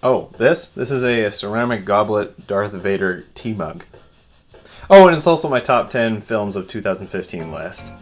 Oh, this is a ceramic goblet Darth Vader tea mug. Oh, and it's also my top 10 films of 2015 list.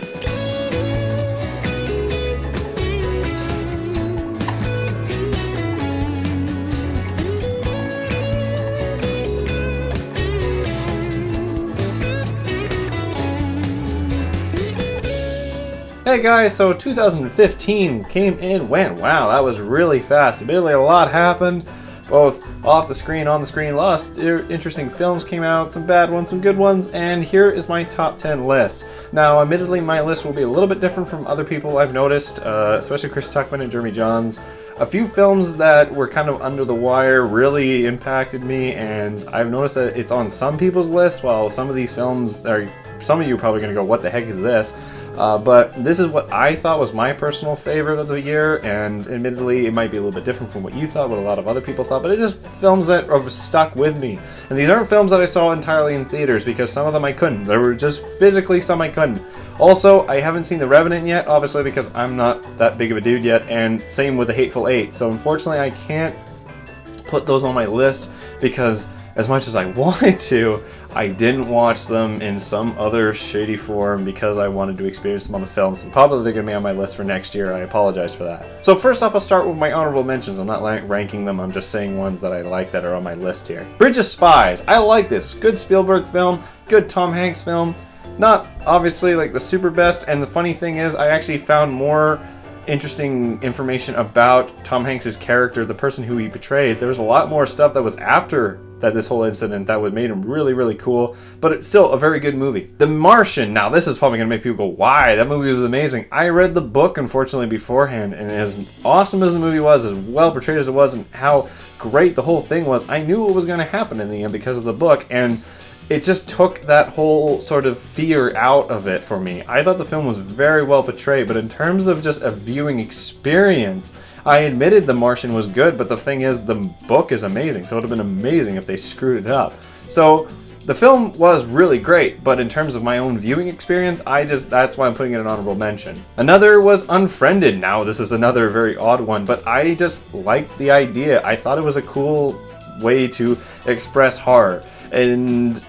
Hey guys, so 2015 came and went. Wow, that was really fast. Admittedly, a lot happened, both off the screen, on the screen. A lot of interesting films came out, some bad ones, some good ones, and here is my top 10 list. Now, admittedly, my list will be a little bit different from other people I've noticed, especially Chris Tuckman and Jeremy Johns. A few films that were kind of under the wire really impacted me, and I've noticed that it's on some people's lists, while some of these films are... Some of you are probably going to go, what the heck is this? But this is what I thought was my personal favorite of the year, and admittedly it might be a little bit different from what you thought, what a lot of other people thought, but it's just films that have stuck with me. And these aren't films that I saw entirely in theaters, because some of them I couldn't. There were just physically some I couldn't. Also, I haven't seen The Revenant yet, obviously because I'm not that big of a dude yet, and same with The Hateful Eight. So unfortunately I can't put those on my list because as much as I wanted to, I didn't watch them in some other shady form because I wanted to experience them on the films, and probably they're going to be on my list for next year. I apologize for that. So first off, I'll start with my honorable mentions. I'm not ranking them, I'm just saying ones that I like that are on my list here. Bridge of Spies. I like this. Good Spielberg film, good Tom Hanks film. Not obviously like the super best, and the funny thing is I actually found more interesting information about Tom Hanks' character, the person who he portrayed. There was a lot more stuff that was after that this whole incident that would made him really, really cool, but it's still a very good movie. The Martian. Now this is probably going to make people go, why? That movie was amazing. I read the book, unfortunately, beforehand, and as awesome as the movie was, as well portrayed as it was, and how great the whole thing was, I knew what was going to happen in the end because of the book, and it just took that whole sort of fear out of it for me. I thought the film was very well portrayed, but in terms of just a viewing experience, I admitted The Martian was good, but the thing is, the book is amazing, so it would have been amazing if they screwed it up. So the film was really great, but in terms of my own viewing experience, that's why I'm putting it an honorable mention. Another was Unfriended. Now, this is another very odd one, but I just liked the idea. I thought it was a cool way to express horror. And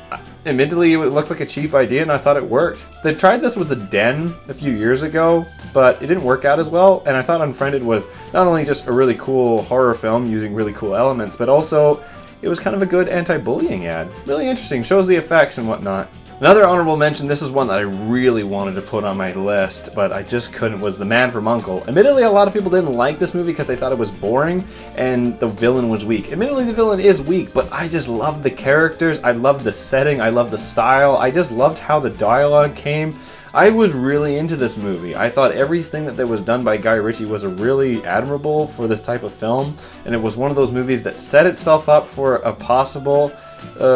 admittedly, it looked like a cheap idea, and I thought it worked. They tried this with The Den a few years ago, but it didn't work out as well, and I thought Unfriended was not only just a really cool horror film using really cool elements, but also it was kind of a good anti-bullying ad. Really interesting, shows the effects and whatnot. Another honorable mention, this is one that I really wanted to put on my list, but I just couldn't, was The Man from U.N.C.L.E. Admittedly, a lot of people didn't like this movie because they thought it was boring and the villain was weak. Admittedly, the villain is weak, but I just loved the characters, I loved the setting, I loved the style, I just loved how the dialogue came. I was really into this movie. I thought everything that was done by Guy Ritchie was really admirable for this type of film, and it was one of those movies that set itself up for a possible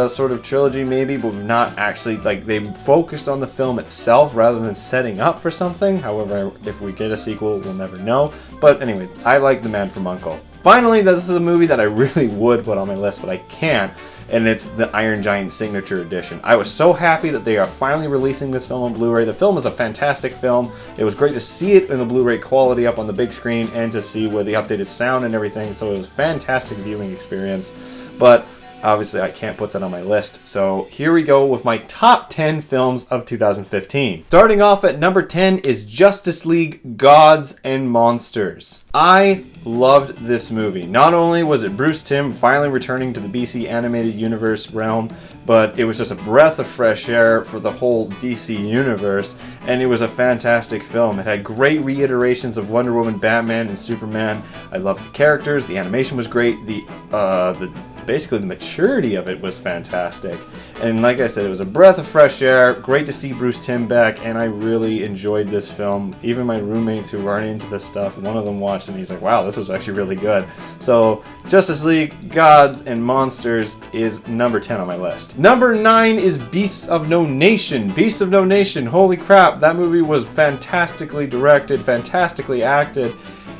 sort of trilogy maybe, but not actually, like, they focused on the film itself rather than setting up for something. However, if we get a sequel, we'll never know. But anyway, I like The Man from U.N.C.L.E. Finally, this is a movie that I really would put on my list, but I can't, and it's the Iron Giant Signature Edition. I was so happy that they are finally releasing this film on Blu-ray. The film is a fantastic film. It was great to see it in the Blu-ray quality up on the big screen and to see with the updated sound and everything, so it was a fantastic viewing experience. But obviously, I can't put that on my list. So here we go with my top 10 films of 2015. Starting off at number 10 is Justice League: Gods and Monsters. I loved this movie. Not only was it Bruce Timm finally returning to the BC animated universe realm, but it was just a breath of fresh air for the whole DC universe, and it was a fantastic film. It had great reiterations of Wonder Woman, Batman, and Superman. I loved the characters, the animation was great, basically the maturity of it was fantastic, and like I said, it was a breath of fresh air. Great to see Bruce Timm back, and I really enjoyed this film. Even my roommates who aren't into this stuff, one of them watched and he's like, wow, this was actually really good. So Justice League: Gods and Monsters is number 10 on my list. Number 9 is Beasts of No Nation. Beasts of No Nation, holy crap, that movie was fantastically directed, fantastically acted,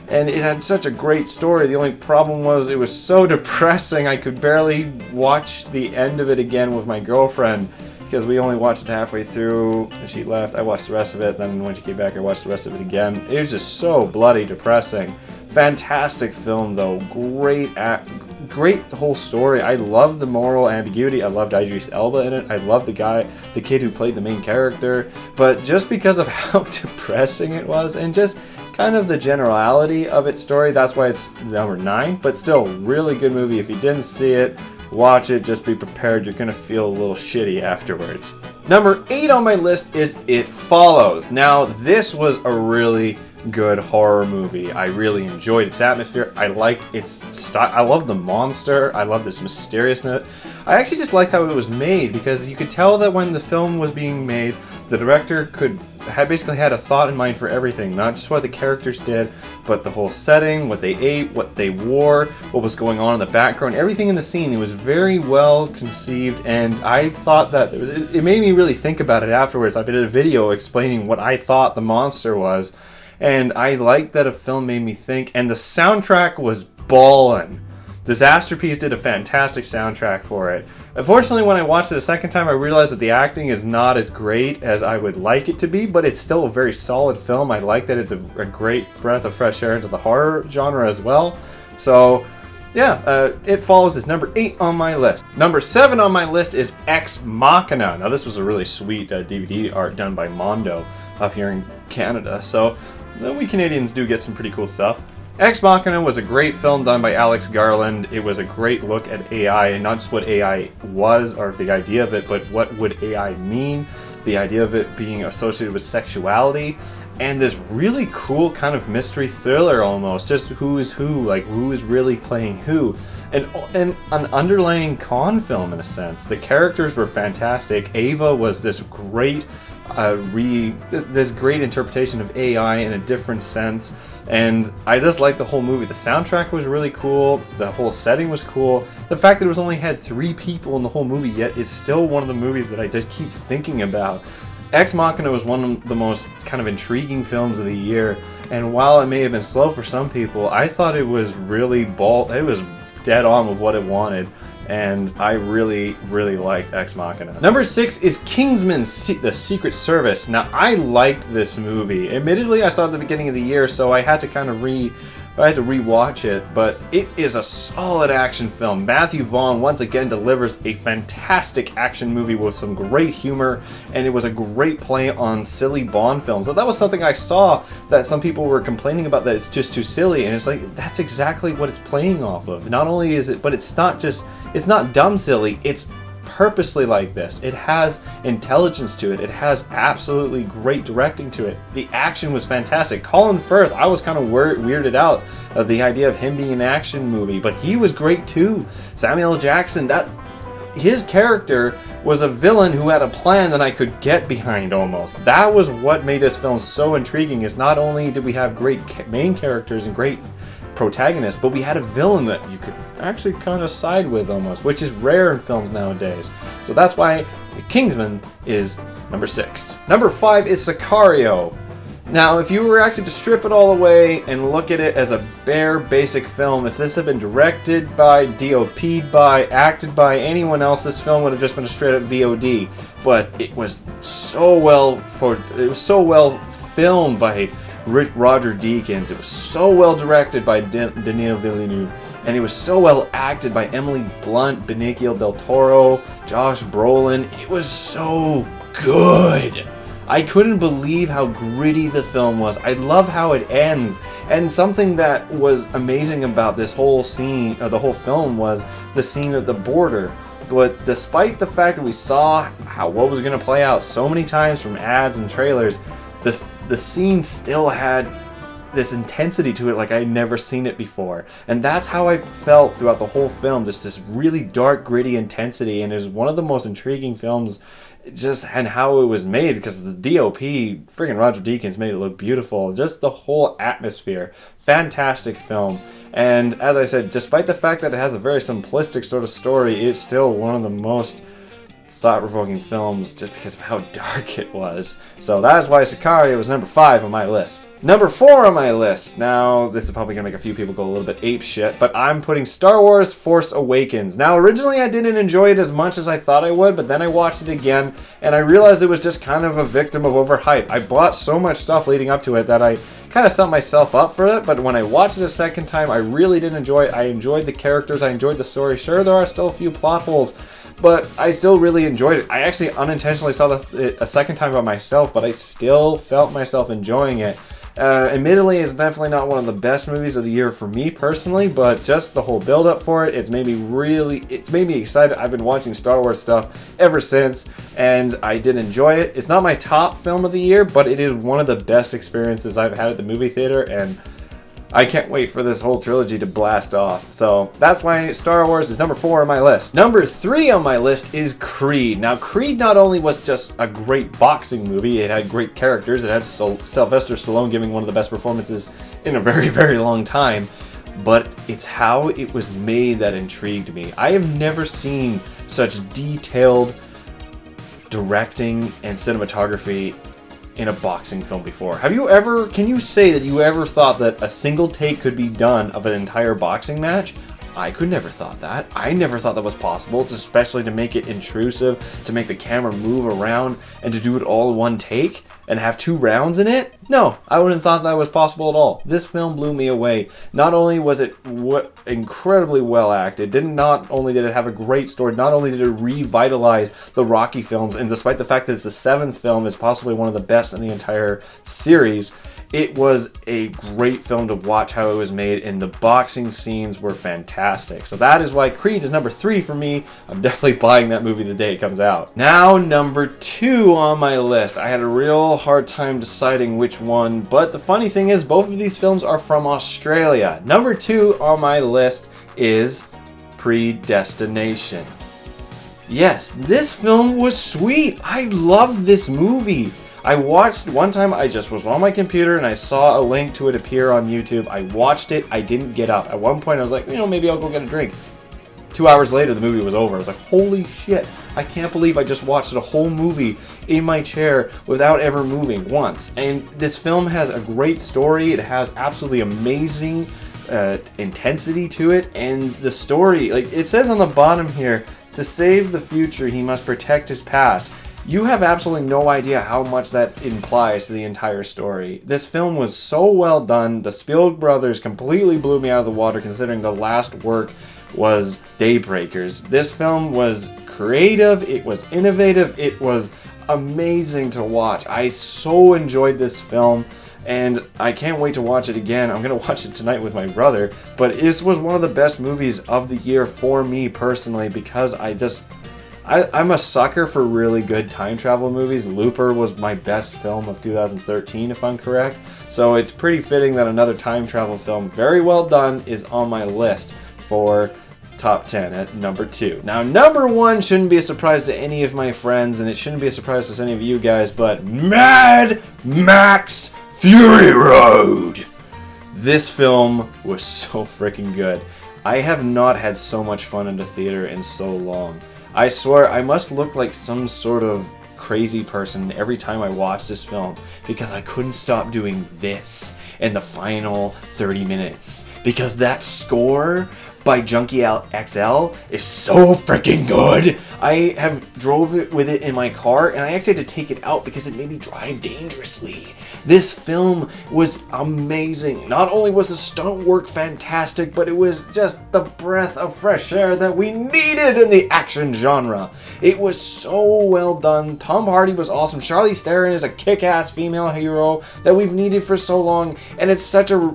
and it had such a great story. The only problem was it was so depressing I could barely watch the end of it again with my girlfriend because we only watched it halfway through and she left. I watched the rest of it, then when she came back I watched the rest of it again. It was just so bloody depressing. Fantastic film though, great whole story. I love the moral ambiguity. I loved Idris Elba in it. I love the kid who played the main character. But just because of how depressing it was, and just kind of the generality of its story, that's why it's number 9. But still, really good movie. If you didn't see it, watch it. Just be prepared. You're gonna feel a little shitty afterwards. Number 8 on my list is It Follows. Now, this was a really good horror movie. I really enjoyed its atmosphere. I liked its style. I love the monster. I love this mysteriousness. I actually just liked how it was made, because you could tell that when the film was being made, the director had basically had a thought in mind for everything, not just what the characters did, but the whole setting, what they ate, what they wore, what was going on in the background, everything in the scene. It was very well conceived, and I thought that it made me really think about it afterwards. I did a video explaining what I thought the monster was, and I liked that a film made me think, and the soundtrack was ballin'. Disasterpiece did a fantastic soundtrack for it. Unfortunately, when I watched it a second time, I realized that the acting is not as great as I would like it to be, but it's still a very solid film. I like that it's a great breath of fresh air into the horror genre as well. So, yeah, It Follows is number 8 on my list. Number 7 on my list is Ex Machina. Now, this was a really sweet DVD art done by Mondo up here in Canada, so we Canadians do get some pretty cool stuff. Ex Machina was a great film done by Alex Garland. It was a great look at AI, and not just what AI was, or the idea of it, but what would AI mean, the idea of it being associated with sexuality, and this really cool kind of mystery thriller almost, just who is who, like who is really playing who, and an underlining con film in a sense. The characters were fantastic. Ava was this great this great interpretation of AI in a different sense, and I just liked the whole movie. The soundtrack was really cool, the whole setting was cool. The fact that it was only had 3 people in the whole movie, yet it's still one of the movies that I just keep thinking about. Ex Machina was one of the most kind of intriguing films of the year, and while it may have been slow for some people, I thought it was really it was dead on with what it wanted. And I really, really liked Ex Machina. Number 6 is Kingsman: The Secret Service. Now, I liked this movie. Admittedly, I saw it at the beginning of the year, so I had to kind of rewatch it, but it is a solid action film. Matthew Vaughn once again delivers a fantastic action movie with some great humor, and it was a great play on silly Bond films. So that was something I saw that some people were complaining about, that it's just too silly, and it's like, that's exactly what it's playing off of. Not only is it, but it's not dumb silly, it's purposely like this. It has intelligence to it. It has absolutely great directing to it. The action was fantastic. Colin Firth, I was kind of weirded out of the idea of him being an action movie, but he was great too. Samuel L. Jackson, his character was a villain who had a plan that I could get behind almost. That was what made this film so intriguing, is not only did we have great main characters and great protagonist, but we had a villain that you could actually kind of side with almost, which is rare in films nowadays. So that's why Kingsman is number 6. Number 5 is Sicario. Now, if you were actually to strip it all away and look at it as a bare, basic film, if this had been directed by, DOP'd by, acted by anyone else, this film would have just been a straight-up VOD. But it was so well filmed by Roger Deakins. It was so well directed by Denis Villeneuve, and it was so well acted by Emily Blunt, Benicio del Toro, Josh Brolin. It was so good. I couldn't believe how gritty the film was. I love how it ends. And something that was amazing about this whole scene, the whole film, was the scene at the border. But despite the fact that we saw what was going to play out so many times from ads and trailers, the scene still had this intensity to it like I'd never seen it before. And that's how I felt throughout the whole film, just this really dark, gritty intensity. And it was one of the most intriguing films, just and how it was made, because the DOP, friggin' Roger Deakins, made it look beautiful. Just the whole atmosphere. Fantastic film. And as I said, despite the fact that it has a very simplistic sort of story, it's still one of the most thought-provoking films just because of how dark it was. So that is why Sicario was number 5 on my list. Number 4 on my list. Now, this is probably going to make a few people go a little bit apeshit, but I'm putting Star Wars Force Awakens. Now, originally I didn't enjoy it as much as I thought I would, but then I watched it again, and I realized it was just kind of a victim of overhype. I bought so much stuff leading up to it that I kind of set myself up for it, but when I watched it a second time, I really did enjoy it. I enjoyed the characters, I enjoyed the story. Sure, there are still a few plot holes, but I still really enjoyed it. I actually unintentionally saw this a second time by myself, but I still felt myself enjoying it. Admittedly, it's definitely not one of the best movies of the year for me personally, but just the whole build-up for it, it's made me excited. I've been watching Star Wars stuff ever since, and I did enjoy it. It's not my top film of the year, but it is one of the best experiences I've had at the movie theater, and I can't wait for this whole trilogy to blast off. So that's why Star Wars is number 4 on my list. Number 3 on my list is Creed. Now, Creed not only was just a great boxing movie, it had great characters. It had Sylvester Stallone giving one of the best performances in a very, very long time. But it's how it was made that intrigued me. I have never seen such detailed directing and cinematography in a boxing film before. Can you say that you ever thought that a single take could be done of an entire boxing match? I could never thought that. I never thought that was possible, especially to make it intrusive, to make the camera move around, and to do it all in one take, and have 2 rounds in it? No, I wouldn't have thought that was possible at all. This film blew me away. Not only was it incredibly well acted, not only did it have a great story, not only did it revitalize the Rocky films, and despite the fact that it's the 7th film, is possibly one of the best in the entire series, it was a great film to watch how it was made, and the boxing scenes were fantastic. So that is why Creed is number 3 for me. I'm definitely buying that movie the day it comes out. Now, number 2 on my list. I had a real hard time deciding which one, but the funny thing is both of these films are from Australia. Number 2 on my list is Predestination. Yes, this film was sweet. I loved this movie. I watched one time, I just was on my computer and I saw a link to it appear on YouTube. I watched it, I didn't get up. At one point I was like, maybe I'll go get a drink. 2 hours later, the movie was over. I was like, holy shit, I can't believe I just watched a whole movie in my chair without ever moving once. And this film has a great story. It has absolutely amazing intensity to it. And the story, like it says on the bottom here, to save the future, he must protect his past. You have absolutely no idea how much that implies to the entire story. This film was so well done. The Spielberg brothers completely blew me out of the water considering the last work was Daybreakers. This film was creative, it was innovative, it was amazing to watch. I so enjoyed this film and I can't wait to watch it again. I'm going to watch it tonight with my brother, but this was one of the best movies of the year for me personally because I'm a sucker for really good time travel movies. Looper was my best film of 2013, if I'm correct. So it's pretty fitting that another time travel film, very well done, is on my list for top 10 at number 2. Now, number 1 shouldn't be a surprise to any of my friends, and it shouldn't be a surprise to any of you guys, but Mad Max Fury Road. This film was so freaking good. I have not had so much fun in the theater in so long. I swear I must look like some sort of crazy person every time I watch this film because I couldn't stop doing this in the final 30 minutes because that score by Junkie XL is so freaking good. I have drove it with it in my car and I actually had to take it out because it made me drive dangerously. This film was amazing. Not only was the stunt work fantastic, but it was just the breath of fresh air that we needed in the action genre. It was so well done. Tom Hardy was awesome. Charlize Theron is a kick-ass female hero that we've needed for so long, and it's such a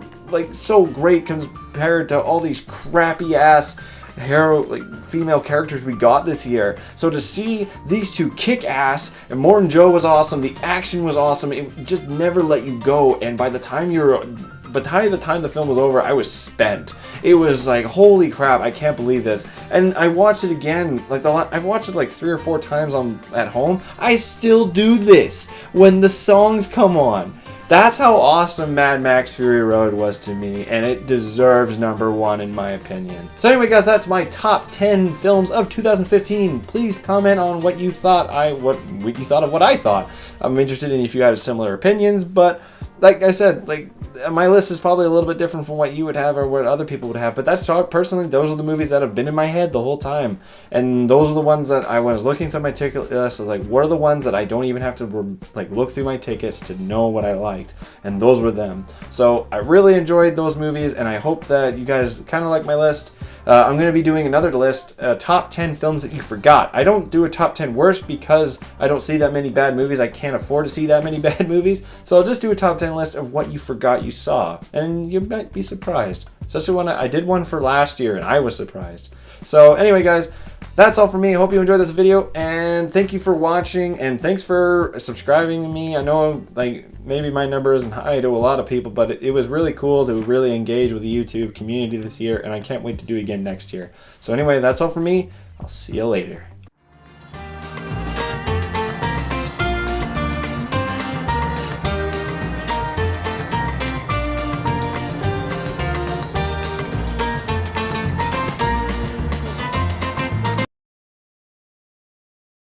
so great compared to all these crappy ass female characters we got this year. So to see these two kick ass, and Morton Joe was awesome, the action was awesome, it just never let you go, and by the time the film was over, I was spent. It was like, holy crap, I can't believe this. And I watched it again, I've watched it like 3 or 4 times at home. I still do this when the songs come on. That's how awesome Mad Max Fury Road was to me, and it deserves #1 in my opinion. So anyway, guys, that's my top 10 films of 2015. Please comment on what you thought what you thought of what I thought. I'm interested in if you had similar opinions, but like I said, like my list is probably a little bit different from what you would have or what other people would have, but that's personally, those are the movies that have been in my head the whole time, and those are the ones that I was looking through my ticket list. I was like, what are the ones that I don't even have to like look through my tickets to know what I liked, and those were them. So I really enjoyed those movies, and I hope that you guys kind of like my list. I'm going to be doing another list, top 10 films that you forgot. I don't do a top 10 worst because I don't see that many bad movies. I can't afford to see that many bad movies. So I'll just do a top 10 list of what you forgot you saw. And you might be surprised. Especially when I did one for last year and I was surprised. So anyway, guys, that's all for me. I hope you enjoyed this video, and thank you for watching, and thanks for subscribing to me. I know like maybe my number isn't high to a lot of people, but it was really cool to really engage with the YouTube community this year, and I can't wait to do it again next year. So anyway, that's all for me. I'll see you later.